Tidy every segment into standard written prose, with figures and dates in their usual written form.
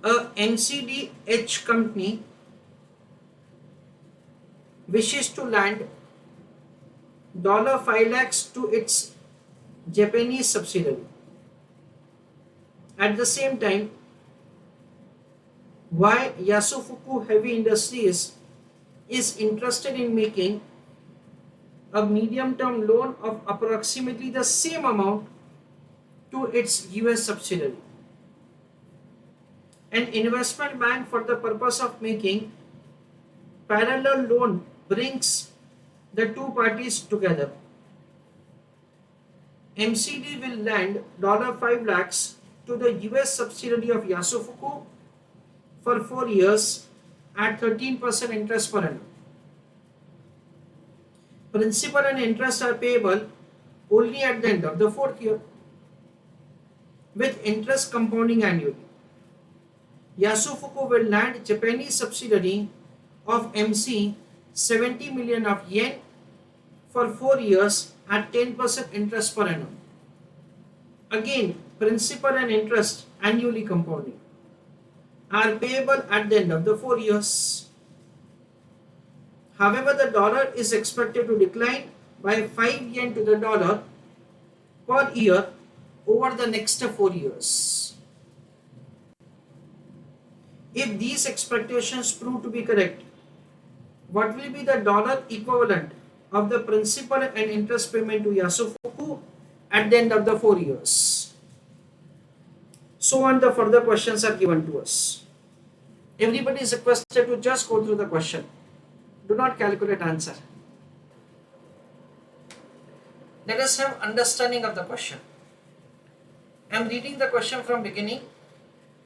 A MCDH company wishes to lend $5 lakhs to its Japanese subsidiary. At the same time, why Yasufuku Heavy Industries is interested in making a medium term loan of approximately the same amount to its US subsidiary. An investment bank for the purpose of making parallel loan brings the two parties together. MCD will lend $5 lakhs to the US subsidiary of Yasufuku for 4 years at 13% interest per annum. Principal and interest are payable only at the end of the 4th year, with interest compounding annually. Yasufuku will lend Japanese subsidiary of MC 70 million of yen for 4 years at 10% interest per annum. Again, principal and interest annually compounding are payable at the end of the 4 years. However, the dollar is expected to decline by 5 yen to the dollar per year over the next 4 years. If these expectations prove to be correct, what will be the dollar equivalent of the principal and interest payment to Yasufuku at the end of the 4 years? So on, the further questions are given to us. Everybody is requested to just go through the question. Do not calculate answer. Let us have understanding of the question. I am reading the question from beginning.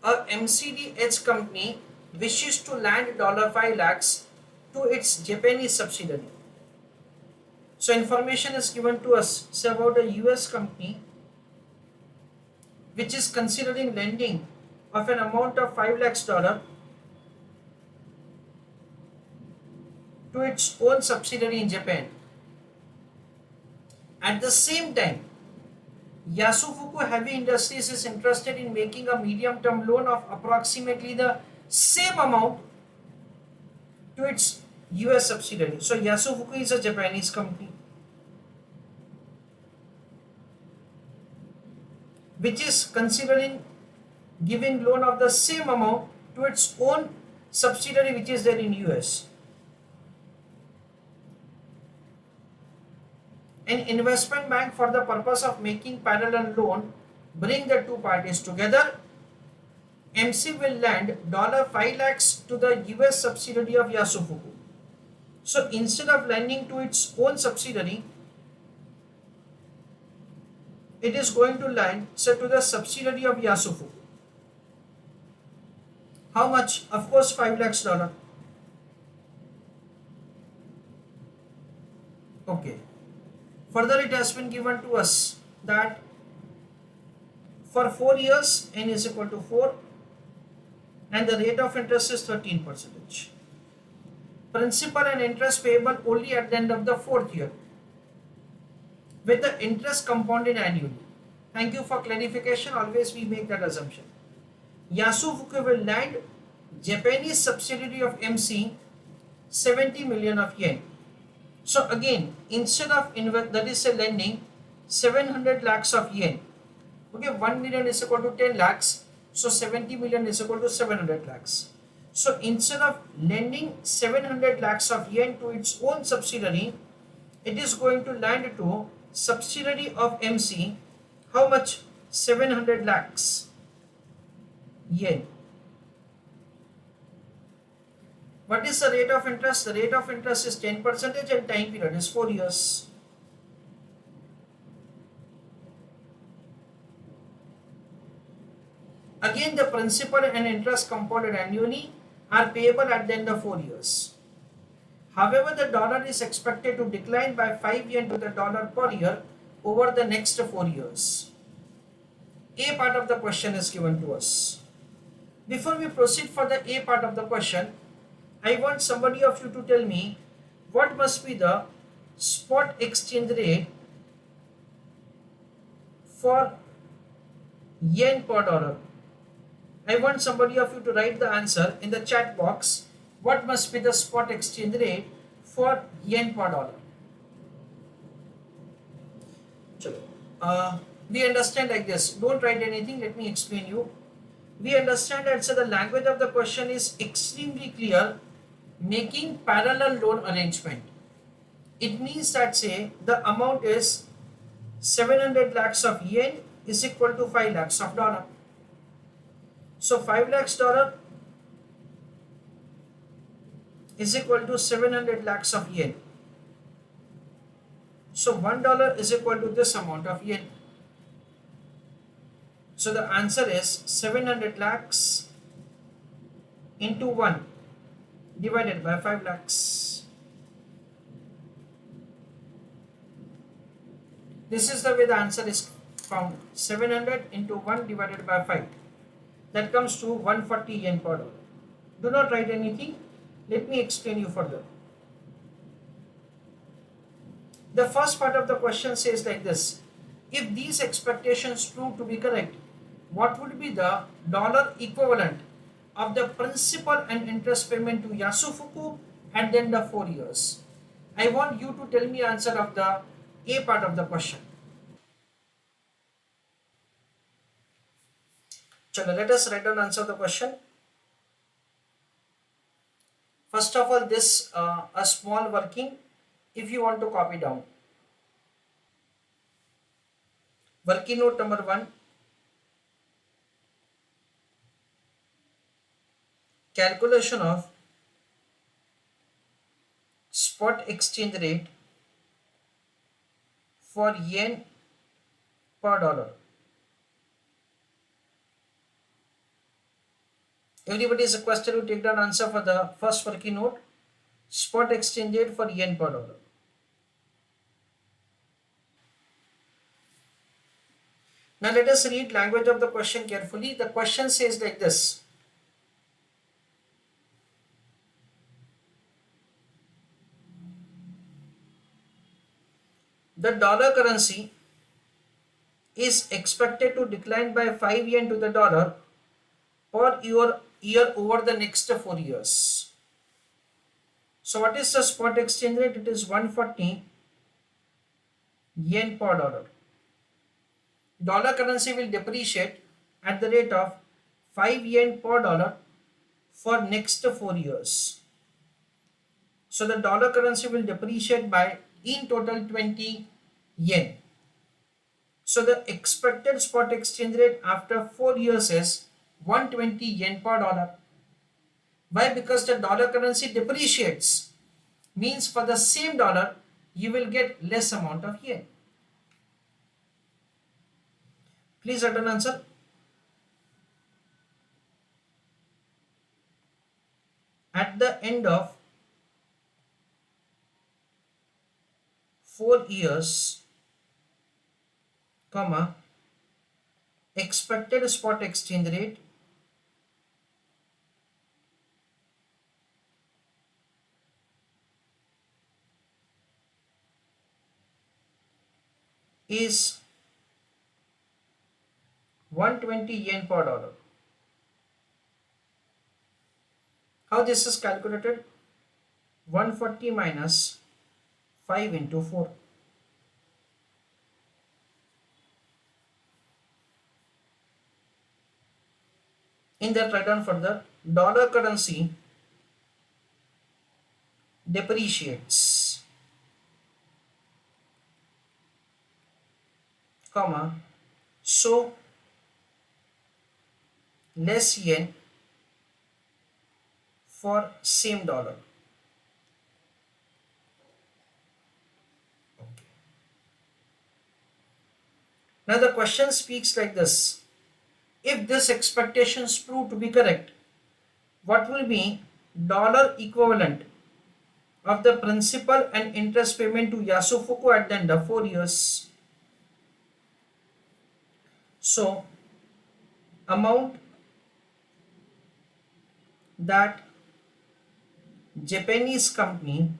A MCDH company wishes to lend $5 lakhs to its Japanese subsidiary. So information is given to us. It's about a US company which is considering lending of an amount of $5 lakhs to its own subsidiary in Japan. At the same time, Yasufuku Heavy Industries is interested in making a medium-term loan of approximately the same amount to its US subsidiary. So Yasufuku is a Japanese company which is considering giving loan of the same amount to its own subsidiary which is there in US. An investment bank for the purpose of making parallel loan bring the two parties together. MC will lend $5 lakhs to the US subsidiary of Yasufuku. So instead of lending to its own subsidiary, it is going to lend to the subsidiary of Yasufuku. How much? Of course, $5 lakhs. Okay. Further, it has been given to us that for 4 years n is equal to 4 and the rate of interest is 13%. Principal and interest payable only at the end of the 4th year, with the interest compounded annually. Thank you for clarification. Always we make that assumption. Yasufuku will lend Japanese subsidiary of MC 70 million of yen. So again, instead of lending 700 lakhs of yen, okay, 1 million is equal to 10 lakhs, so 70 million is equal to 700 lakhs. So instead of lending 700 lakhs of yen to its own subsidiary, it is going to lend to subsidiary of MC, how much? 700 lakhs yen. What is the rate of interest? The rate of interest is 10% and time period is 4 years. Again, the principal and interest compounded annually are payable at the end of 4 years. However, the dollar is expected to decline by 5 yen to the dollar per year over the next 4 years. A part of the question is given to us. Before we proceed for the A part of the question, I want somebody of you to tell me what must be the spot exchange rate for yen per dollar. I want somebody of you to write the answer in the chat box. What must be the spot exchange rate for yen per dollar? Chalo. We understand like this. Don't write anything. Let me explain you. We understand that so the language of the question is extremely clear. Making parallel loan arrangement. It means that say the amount is 700 lakhs of yen is equal to 5 lakhs of dollar. So 5 lakhs dollar is equal to 700 lakhs of yen. So $1 is equal to this amount of yen. So the answer is 700 lakhs into 1 divided by 5 lakhs. This is the way the answer is found. 700 into 1 divided by 5. That comes to 140 yen per dollar. Do not write anything. Let me explain you further. The first part of the question says like this. If these expectations prove to be correct, what would be the dollar equivalent of the principal and interest payment to Yasufuku at the end of 4 years? I want you to tell me answer of the A part of the question. Chalo, let us write down answer of the question. First of all, this a small working if you want to copy down. Working note number 1. Calculation of spot exchange rate for yen per dollar. Everybody is requested to take down answer for the first working note. Spot exchange rate for yen per dollar. Now let us read language of the question carefully. The question says like this. The dollar currency is expected to decline by 5 yen to the dollar per year over the next 4 years. So what is the spot exchange rate? It is 140 yen per dollar. Dollar currency will depreciate at the rate of 5 yen per dollar for next 4 years. So the dollar currency will depreciate by in total 20 yen. So the expected spot exchange rate after 4 years is 120 yen per dollar. Why? Because the dollar currency depreciates. Means for the same dollar you will get less amount of yen. Please write an answer. At the end of 4 years, comma, expected spot exchange rate is 120 yen per dollar. How this is calculated? 140 minus 5 into 4. In that, write down further, dollar currency depreciates, comma, so less yen for same dollar. Okay. Now the question speaks like this. If this expectations prove to be correct, what will be dollar equivalent of the principal and interest payment to Yasufuku at the end of 4 years? So amount that Japanese company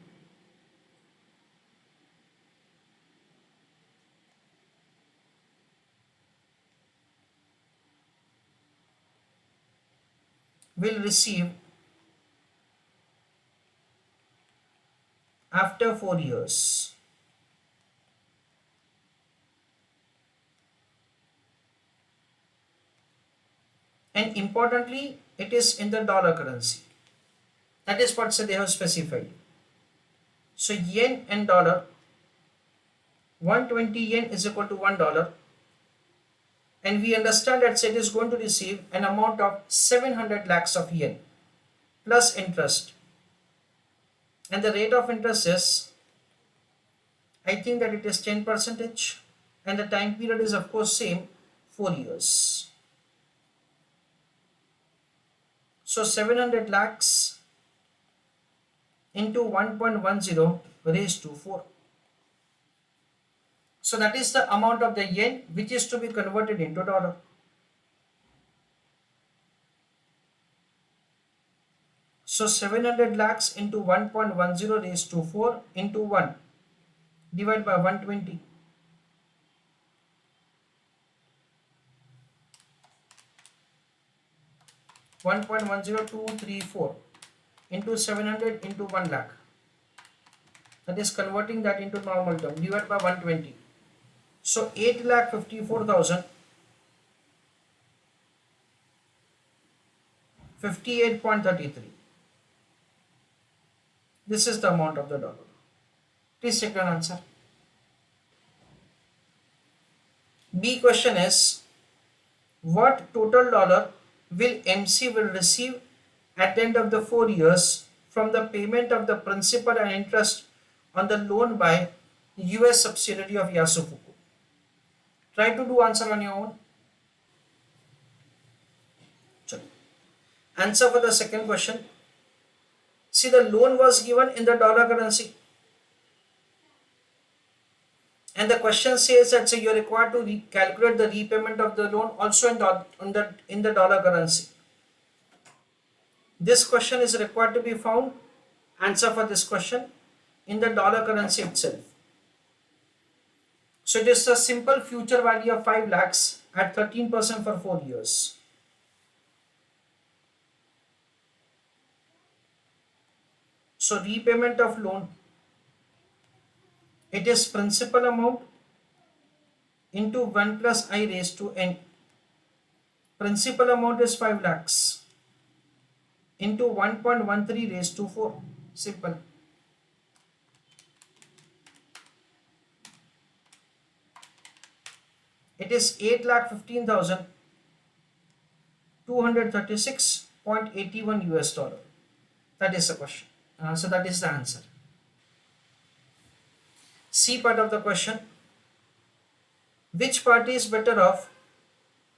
will receive after 4 years. And importantly, it is in the dollar currency. That is what they have specified. So yen and dollar, 120 yen is equal to $1, and we understand that it is going to receive an amount of 700 lakhs of yen plus interest, and the rate of interest is, I think that it is 10 percentage, and the time period is of course same, 4 years. So 700 lakhs into 1.10 raised to 4. So that is the amount of the yen which is to be converted into dollar. So 700 lakhs into 1.10 raised to 4 into 1 divided by 120. $1.10234 into 700 into 1 lakh. That is converting that into normal term, divided by 120. So 8,54,058.33. This is the amount of the dollar. Please check your answer. B question is, what total dollar will MC will receive at the end of the 4 years from the payment of the principal and interest on the loan by US subsidiary of Yasufuku? Try to do answer on your own. Answer for the second question. See, the loan was given in the dollar currency, and the question says that you're required to calculate the repayment of the loan also in the dollar currency. This question is required to be found, answer for this question, in the dollar currency itself. So it is a simple future value of 5 lakhs at 13% for 4 years. So repayment of loan, it is principal amount into 1 plus I raised to n. Principal amount is 5 lakhs into 1.13 raised to 4. Simple. It is 8,15,236.81 US dollar. That is the question. So that is the answer. C part of the question. Which party is better off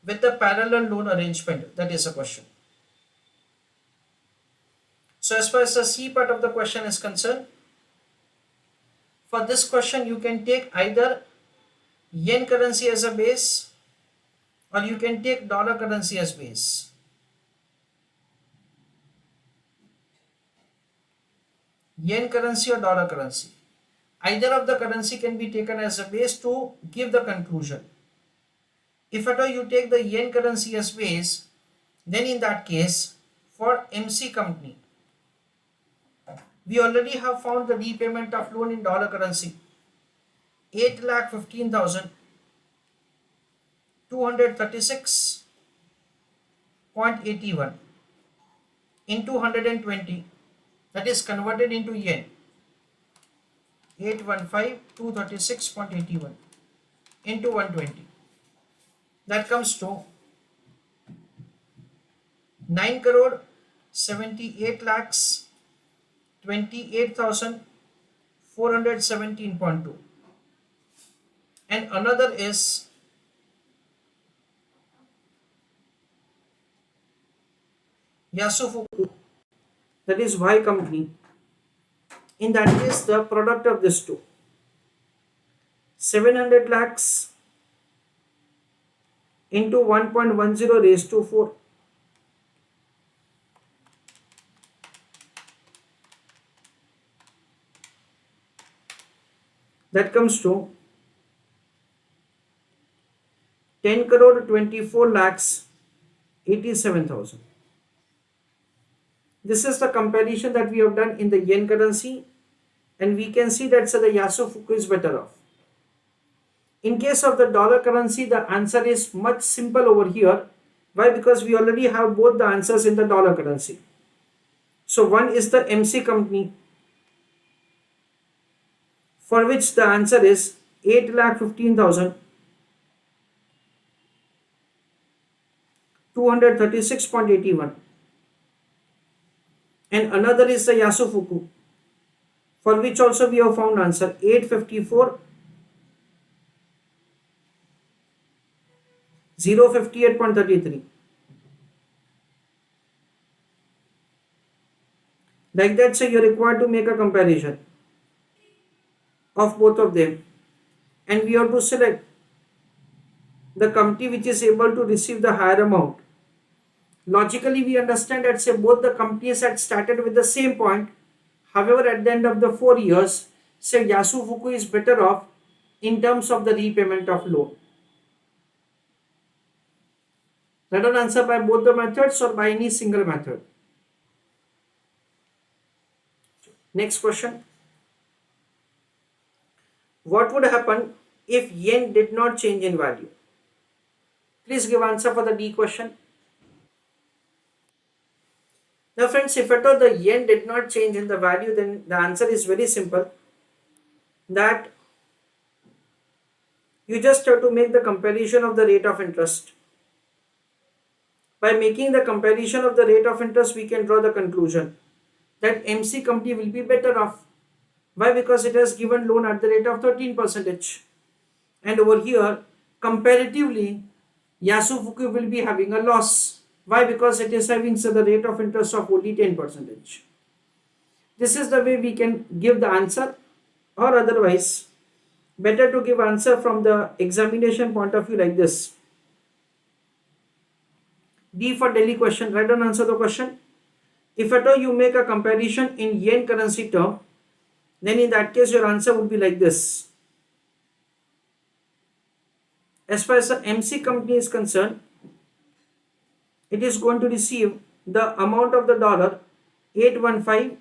with the parallel loan arrangement? That is a question. So as far as the C part of the question is concerned, for this question you can take either yen currency as a base, or you can take dollar currency as base. Yen currency or dollar currency. Either of the currency can be taken as a base to give the conclusion. If at all you take the yen currency as base, then in that case, for MC company, we already have found the repayment of loan in dollar currency, 8,15,236.81 into 120, that is converted into yen, 815,236.81 into 120. That comes to 9 crore 78 lakhs 28,417.2, and another is Yasufuku, that is Y company. In that case, the product of these two, 700 lakhs into 1.10 raised to 4. That comes to 10 crore 24 lakhs 87,000. This is the comparison that we have done in the yen currency, and we can see that the Yasufuku is better off. In case of the dollar currency, the answer is much simple over here. Why? Because we already have both the answers in the dollar currency. So one is the MC company, for which the answer is 8,15,236.81, and another is the Yasufuku, for which also we have found answer 854,058.33. Like that, so you're required to make a comparison of both of them, and we have to select the company which is able to receive the higher amount. Logically, we understand that say both the companies had started with the same point. However, at the end of the 4 years, say Yasufuku is better off in terms of the repayment of loan. Let us answer by both the methods or by any single method. Next question. What would happen if yen did not change in value? Please give answer for the D question. Now friends, if at all the yen did not change in the value, then the answer is very simple, that you just have to make the comparison of the rate of interest. By making the comparison of the rate of interest, we can draw the conclusion that MC company will be better off. Why? Because it has given loan at the rate of 13%. And over here, comparatively, Yasufuku will be having a loss. Why? Because it is having the rate of interest of only 10%. This is the way we can give the answer, or otherwise, better to give answer from the examination point of view like this. D for Delhi question. Write down answer the question. If at all you make a comparison in yen currency term, then in that case your answer would be like this. As far as the MC company is concerned, it is going to receive the amount of the dollar 815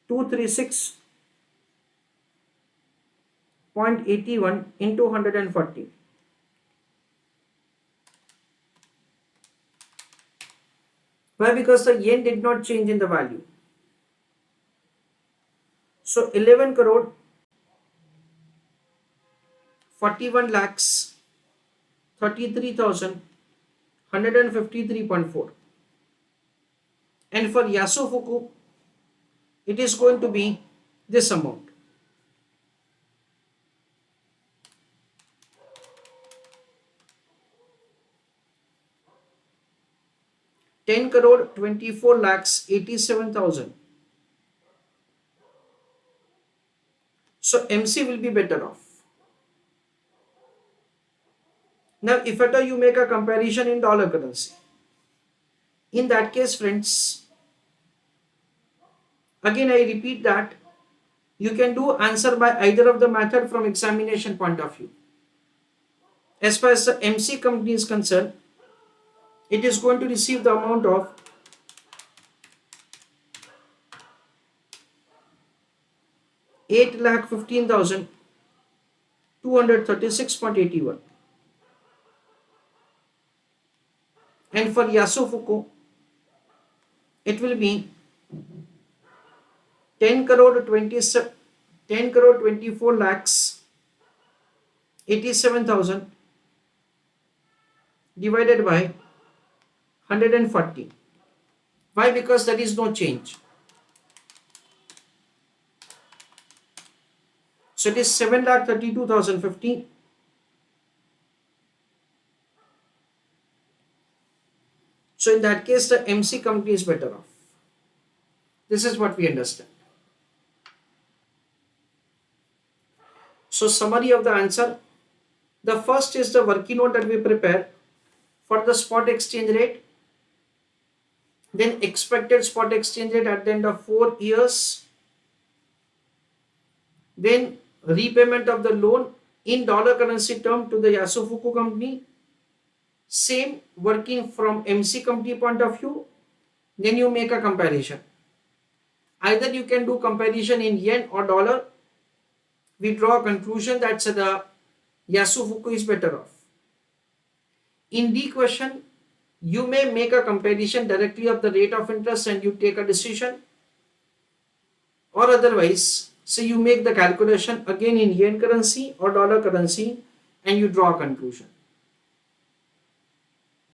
236.81 into 140. Why? Because the yen did not change in the value. So 11 crore 41 lakhs 33,153.4. And for Yasufuku, it is going to be this amount. Ten crore 24 lakhs 87,000. So MC will be better off. Now, if at all you make a comparison in dollar currency, in that case, friends, again I repeat that you can do answer by either of the method from examination point of view. As far as the MC company is concerned, it is going to receive the amount of 8,15,236.81. And for Yasufuku, it will be 10 crore 24 lakhs 87,000 divided by 140. Why? Because there is no change. So it is 7,32,050. So in that case, the MC company is better off. This is what we understand. So summary of the answer. The first is the working note that we prepare for the spot exchange rate. Then expected spot exchange rate at the end of 4 years. Then repayment of the loan in dollar currency term to the Yasufuku company, same working from MC company point of view, then you make a comparison. Either you can do comparison in yen or dollar. We draw a conclusion that the Yasufuku is better off. In D question, you may make a comparison directly of the rate of interest and you take a decision, or otherwise, say you make the calculation again in yen currency or dollar currency and you draw a conclusion.